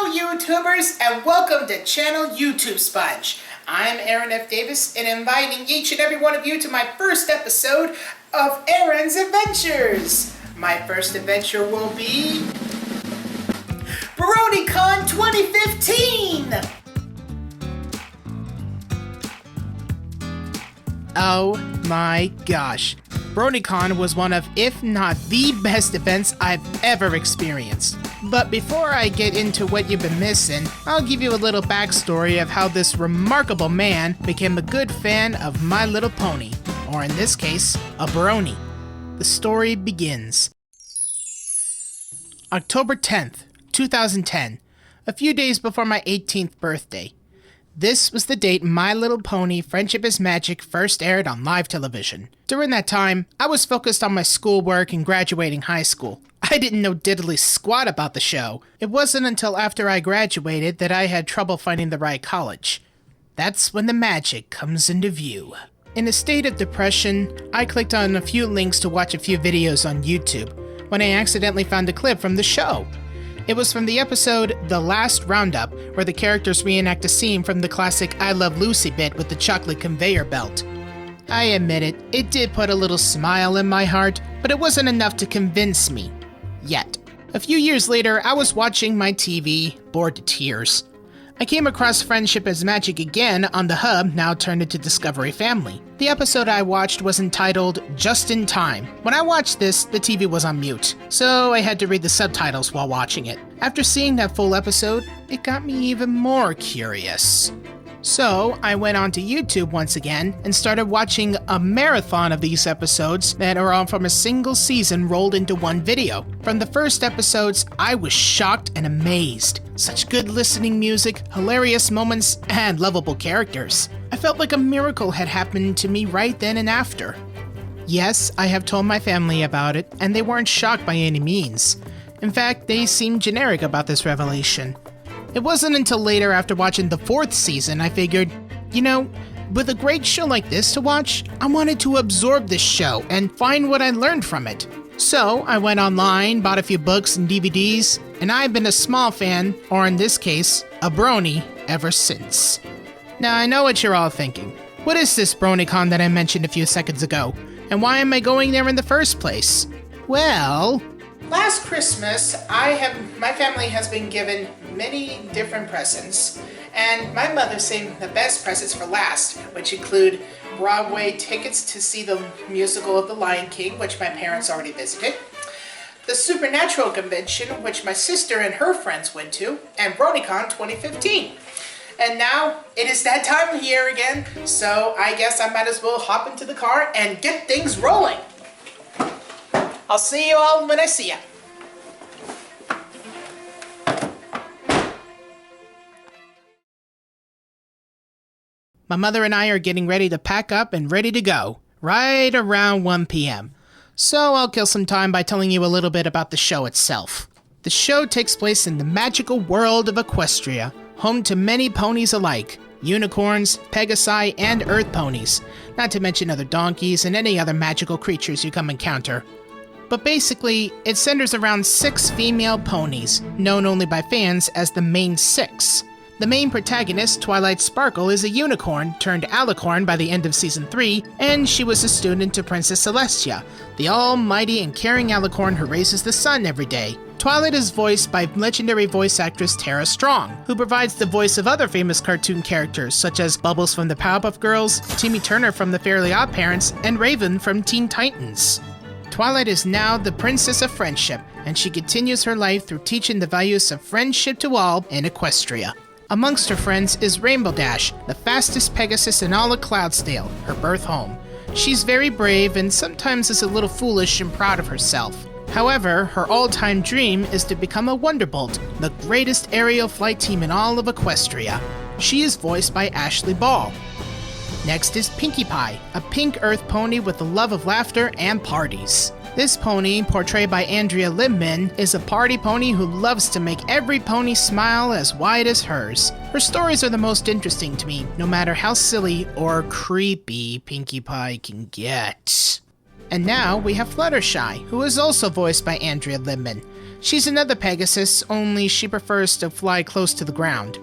YouTubers, and welcome to Channel YouTube Sponge. I'm Aaron F. Davis, and inviting each and every one of you to my first episode of Aaron's Adventures. My first adventure will be BronyCon 2015! Oh my gosh. BronyCon was one of, if not the best events I've ever experienced. But before I get into what you've been missing, I'll give you a little backstory of how this remarkable man became a good fan of My Little Pony, or in this case, a brony. The story begins. October 10th, 2010, a few days before my 18th birthday. This was the date My Little Pony Friendship is Magic first aired on live television. During that time, I was focused on my schoolwork and graduating high school. I didn't know diddly squat about the show. It wasn't until after I graduated that I had trouble finding the right college. That's when the magic comes into view. In a state of depression, I clicked on a few links to watch a few videos on YouTube when I accidentally found a clip from the show. It was from the episode The Last Roundup, where the characters reenact a scene from the classic I Love Lucy bit with the chocolate conveyor belt. I admit it did put a little smile in my heart, but it wasn't enough to convince me. Yet. A few years later, I was watching my TV, bored to tears. I came across Friendship is Magic again on the hub, now turned into Discovery Family. The episode I watched was entitled Just in Time. When I watched this, the TV was on mute, so I had to read the subtitles while watching it. After seeing that full episode, it got me even more curious. So, I went onto YouTube once again and started watching a marathon of these episodes that are all from a single season rolled into one video. From the first episodes, I was shocked and amazed. Such good listening music, hilarious moments, and lovable characters. I felt like a miracle had happened to me right then and after. Yes, I have told my family about it, and they weren't shocked by any means. In fact, they seemed generic about this revelation. It wasn't until later after watching the 4th season I figured, with a great show like this to watch, I wanted to absorb this show and find what I learned from it. So I went online, bought a few books and DVDs, and I've been a small fan, or in this case, a brony, ever since. Now I know what you're all thinking. What is this BronyCon that I mentioned a few seconds ago? And why am I going there in the first place? Well, last Christmas, my family has been given many different presents, and my mother saved the best presents for last, which include Broadway tickets to see the musical of The Lion King, which my parents already visited, the Supernatural Convention, which my sister and her friends went to, and BronyCon 2015. And now, it is that time of year again, so I guess I might as well hop into the car and get things rolling. I'll see you all when I see ya. My mother and I are getting ready to pack up and ready to go, right around 1 p.m. So I'll kill some time by telling you a little bit about the show itself. The show takes place in the magical world of Equestria, home to many ponies alike, unicorns, pegasi, and earth ponies, not to mention other donkeys and any other magical creatures you come encounter. But basically, it centers around 6 female ponies, known only by fans as the main 6. The main protagonist, Twilight Sparkle, is a unicorn turned alicorn by the end of Season 3, and she was a student to Princess Celestia, the almighty and caring alicorn who raises the sun every day. Twilight is voiced by legendary voice actress Tara Strong, who provides the voice of other famous cartoon characters such as Bubbles from the Powerpuff Girls, Timmy Turner from the Fairly OddParents, and Raven from Teen Titans. Twilight is now the Princess of Friendship, and she continues her life through teaching the values of friendship to all in Equestria. Amongst her friends is Rainbow Dash, the fastest Pegasus in all of Cloudsdale, her birth home. She's very brave and sometimes is a little foolish and proud of herself. However, her all-time dream is to become a Wonderbolt, the greatest aerial flight team in all of Equestria. She is voiced by Ashley Ball. Next is Pinkie Pie, a pink earth pony with a love of laughter and parties. This pony, portrayed by Andrea Libman, is a party pony who loves to make every pony smile as wide as hers. Her stories are the most interesting to me, no matter how silly or creepy Pinkie Pie can get. And now we have Fluttershy, who is also voiced by Andrea Libman. She's another Pegasus, only she prefers to fly close to the ground.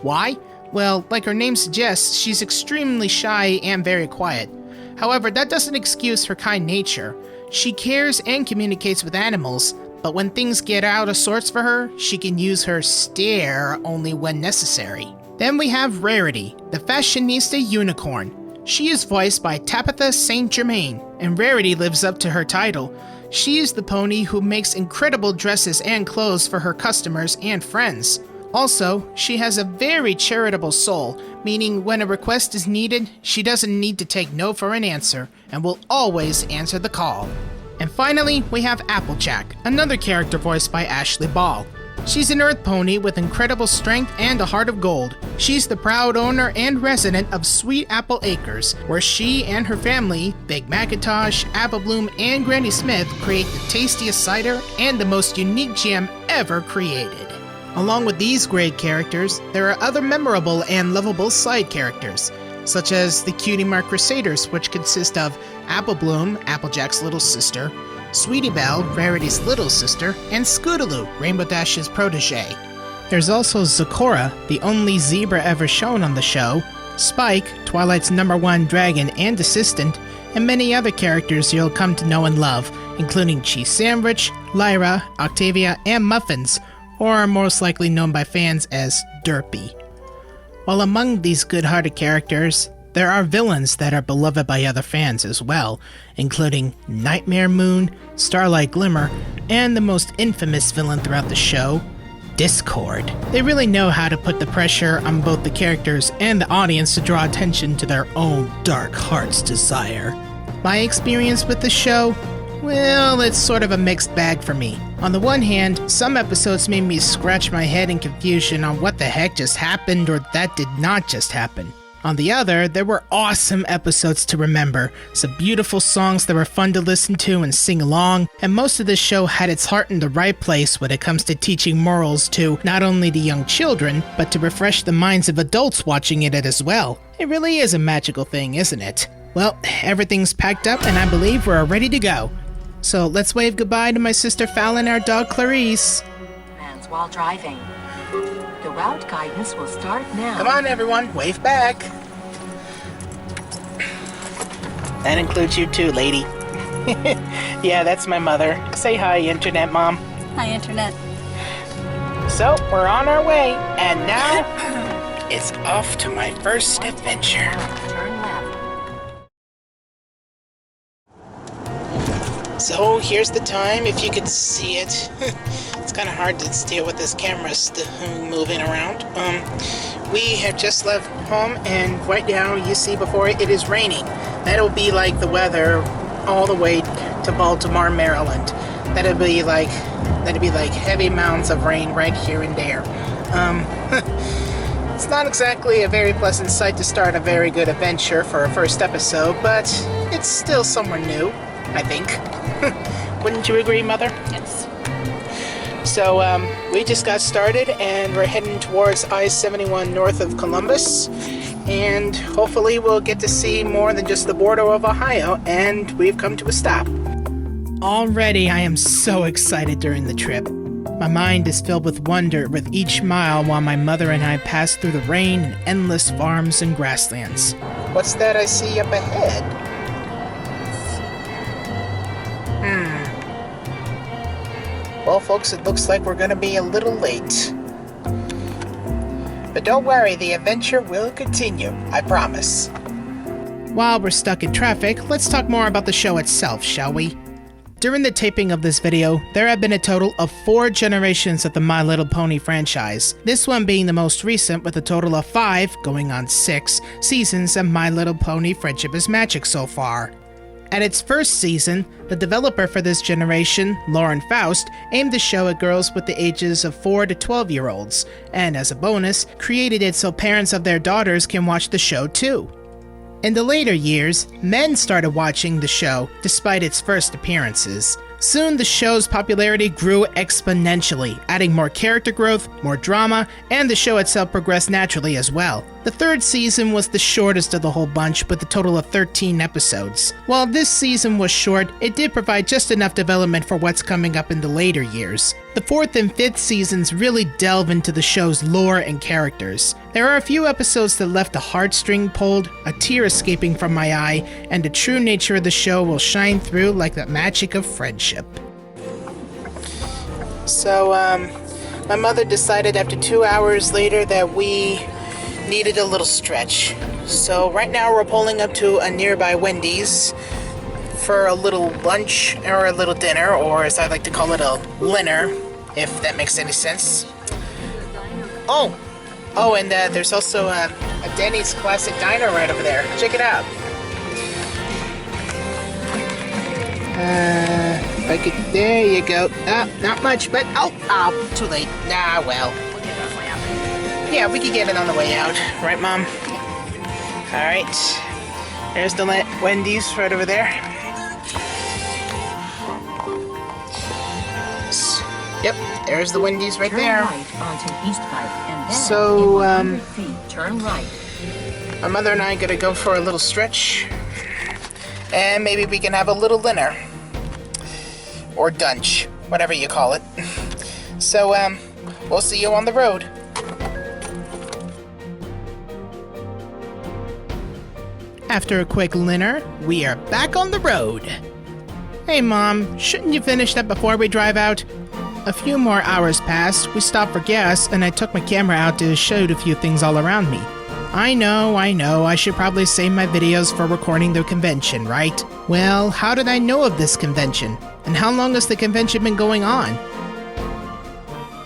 Why? Well, like her name suggests, she's extremely shy and very quiet. However, that doesn't excuse her kind nature. She cares and communicates with animals, but when things get out of sorts for her, she can use her stare only when necessary. Then we have Rarity, the fashionista unicorn. She is voiced by Tabitha St. Germain, and Rarity lives up to her title. She is the pony who makes incredible dresses and clothes for her customers and friends. Also, she has a very charitable soul, meaning when a request is needed, she doesn't need to take no for an answer, and will always answer the call. And finally, we have Applejack, another character voiced by Ashley Ball. She's an earth pony with incredible strength and a heart of gold. She's the proud owner and resident of Sweet Apple Acres, where she and her family, Big Macintosh, Apple Bloom, and Granny Smith, create the tastiest cider and the most unique jam ever created. Along with these great characters, there are other memorable and lovable side characters, such as the Cutie Mark Crusaders, which consist of Apple Bloom, Applejack's little sister, Sweetie Belle, Rarity's little sister, and Scootaloo, Rainbow Dash's protege. There's also Zecora, the only zebra ever shown on the show, Spike, Twilight's #1 dragon and assistant, and many other characters you'll come to know and love, including Cheese Sandwich, Lyra, Octavia, and Muffins, or are most likely known by fans as Derpy. While among these good-hearted characters, there are villains that are beloved by other fans as well, including Nightmare Moon, Starlight Glimmer, and the most infamous villain throughout the show, Discord. They really know how to put the pressure on both the characters and the audience to draw attention to their own dark heart's desire. My experience with the show? Well, it's sort of a mixed bag for me. On the one hand, some episodes made me scratch my head in confusion on what the heck just happened or that did not just happen. On the other, there were awesome episodes to remember, some beautiful songs that were fun to listen to and sing along, and most of the show had its heart in the right place when it comes to teaching morals to not only the young children, but to refresh the minds of adults watching it as well. It really is a magical thing, isn't it? Well, everything's packed up and I believe we're ready to go. So let's wave goodbye to my sister Fallon and our dog Clarice. Plans while driving. The route guidance will start now. Come on everyone, wave back. That includes you too, lady. Yeah, that's my mother. Say hi, Internet Mom. Hi, Internet. So, we're on our way, and now it's off to my first adventure. Turn left. So here's the time, if you could see it. It's kind of hard to steer with this camera moving around. We have just left home, and right now you see before it is raining. That'll be like the weather all the way to Baltimore, Maryland. That'd be like heavy amounts of rain right here and there. It's not exactly a very pleasant sight to start a very good adventure for a first episode, but it's still somewhere new, I think. Wouldn't you agree, Mother? Yes. So, we just got started, and we're heading towards I-71 north of Columbus, and hopefully we'll get to see more than just the border of Ohio, and we've come to a stop. Already, I am so excited during the trip. My mind is filled with wonder with each mile while my mother and I pass through the rain and endless farms and grasslands. What's that I see up ahead? Well, folks, it looks like we're going to be a little late. But don't worry, the adventure will continue, I promise. While we're stuck in traffic, let's talk more about the show itself, shall we? During the taping of this video, there have been a total of 4 generations of the My Little Pony franchise, this one being the most recent with a total of 5, going on 6, seasons of My Little Pony Friendship is Magic so far. At its first season, the developer for this generation, Lauren Faust, aimed the show at girls with the ages of 4 to 12-year-olds, and as a bonus, created it so parents of their daughters can watch the show too. In the later years, men started watching the show despite its first appearances. Soon, the show's popularity grew exponentially, adding more character growth, more drama, and the show itself progressed naturally as well. The third season was the shortest of the whole bunch, with a total of 13 episodes. While this season was short, it did provide just enough development for what's coming up in the later years. The fourth and fifth seasons really delve into the show's lore and characters. There are a few episodes that left a heartstring pulled, a tear escaping from my eye, and the true nature of the show will shine through like the magic of friendship. So, my mother decided after 2 hours later that we needed a little stretch. So right now we're pulling up to a nearby Wendy's for a little lunch or a little dinner, or as I like to call it, a dinner, if that makes any sense. Oh, and there's also a Denny's Classic Diner right over there. Check it out. If I could, there you go. Not much, but too late. Nah, well. Yeah, we could get it on the way out. Right, Mom? Alright. There's the Wendy's right over there. Yep, there's the Wendy's right there. Turn right onto East Pike, and then So, in 100 feet, turn right. My mother and I gotta go for a little stretch. And maybe we can have a little dinner. Or dunch, whatever you call it. So, we'll see you on the road. After a quick dinner, we are back on the road. Hey Mom, shouldn't you finish that before we drive out? A few more hours passed, we stopped for gas, and I took my camera out to shoot a few things all around me. I know, I should probably save my videos for recording the convention, right? Well, how did I know of this convention? And how long has the convention been going on?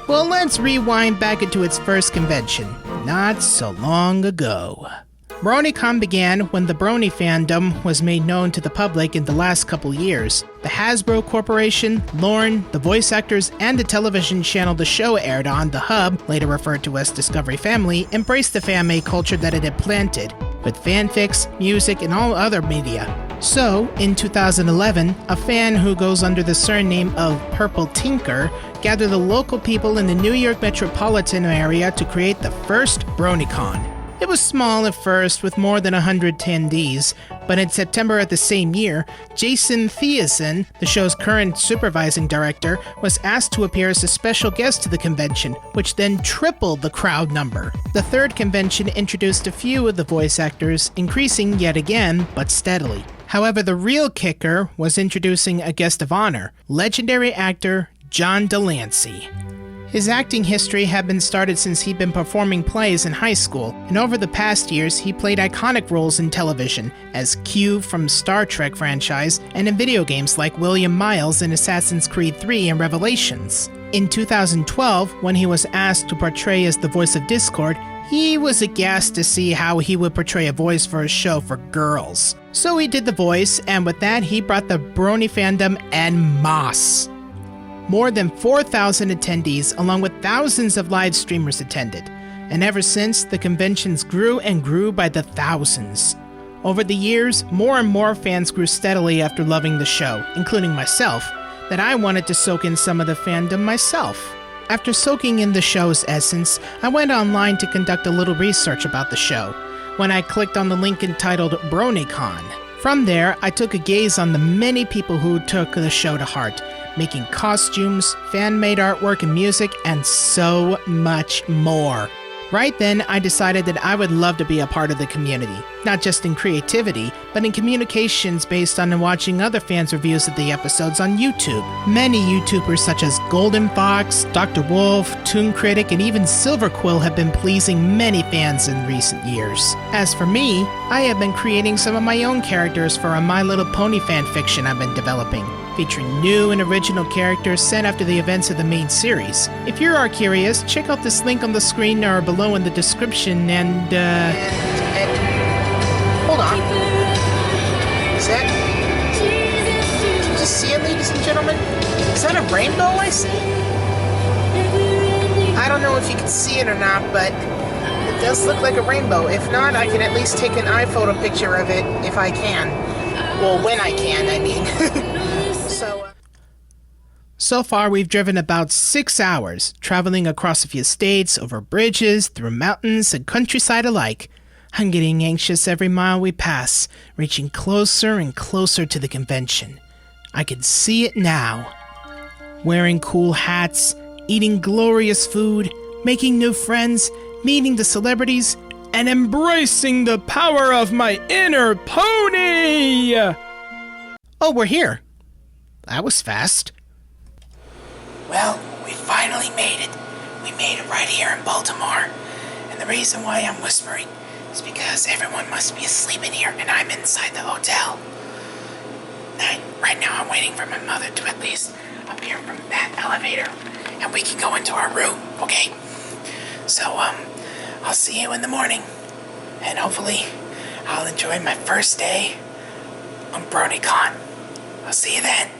Well, let's rewind back into its first convention, not so long ago. BronyCon began when the Brony fandom was made known to the public in the last couple years. The Hasbro Corporation, Lorne, the voice actors, and the television channel the show aired on, The Hub, later referred to as Discovery Family, embraced the fan-made culture that it had planted, with fanfics, music, and all other media. So, in 2011, a fan who goes under the surname of Purple Tinker gathered the local people in the New York metropolitan area to create the first BronyCon. It was small at first, with more than 100 attendees, but in September of the same year, Jason Thiessen, the show's current supervising director, was asked to appear as a special guest to the convention, which then tripled the crowd number. The third convention introduced a few of the voice actors, increasing yet again, but steadily. However, the real kicker was introducing a guest of honor, legendary actor John Delancey. His acting history had been started since he'd been performing plays in high school, and over the past years he played iconic roles in television, as Q from Star Trek franchise, and in video games like William Miles in Assassin's Creed 3 and Revelations. In 2012, when he was asked to portray as the voice of Discord, he was aghast to see how he would portray a voice for a show for girls. So he did the voice, and with that he brought the Brony fandom en masse. More than 4,000 attendees, along with thousands of live streamers attended, and ever since, the conventions grew and grew by the thousands. Over the years, more and more fans grew steadily after loving the show, including myself, that I wanted to soak in some of the fandom myself. After soaking in the show's essence, I went online to conduct a little research about the show, when I clicked on the link entitled BronyCon. From there, I took a gaze on the many people who took the show to heart, making costumes, fan-made artwork and music, and so much more. Right then, I decided that I would love to be a part of the community, not just in creativity, but in communications based on watching other fans' reviews of the episodes on YouTube. Many YouTubers such as Golden Fox, Dr. Wolf, Toon Critic, and even Silver Quill have been pleasing many fans in recent years. As for me, I have been creating some of my own characters for a My Little Pony fanfiction I've been developing, featuring new and original characters set after the events of the main series. If you are curious, check out this link on the screen or below in the description and hold on. Is that... Did you just see it, ladies and gentlemen? Is that a rainbow I see? I don't know if you can see it or not, but it does look like a rainbow. If not, I can at least take an iPhoto picture of it if I can. Well, when I can, I mean. So far, we've driven about 6 hours, traveling across a few states, over bridges, through mountains, and countryside alike. I'm getting anxious every mile we pass, reaching closer and closer to the convention. I can see it now. Wearing cool hats, eating glorious food, making new friends, meeting the celebrities, and embracing the power of my inner pony! Oh, we're here. That was fast. Well, we finally made it. We made it right here in Baltimore. And the reason why I'm whispering is because everyone must be asleep in here and I'm inside the hotel. Right now I'm waiting for my mother to at least appear from that elevator and we can go into our room, okay? So, I'll see you in the morning. And hopefully, I'll enjoy my first day on BronyCon. I'll see you then.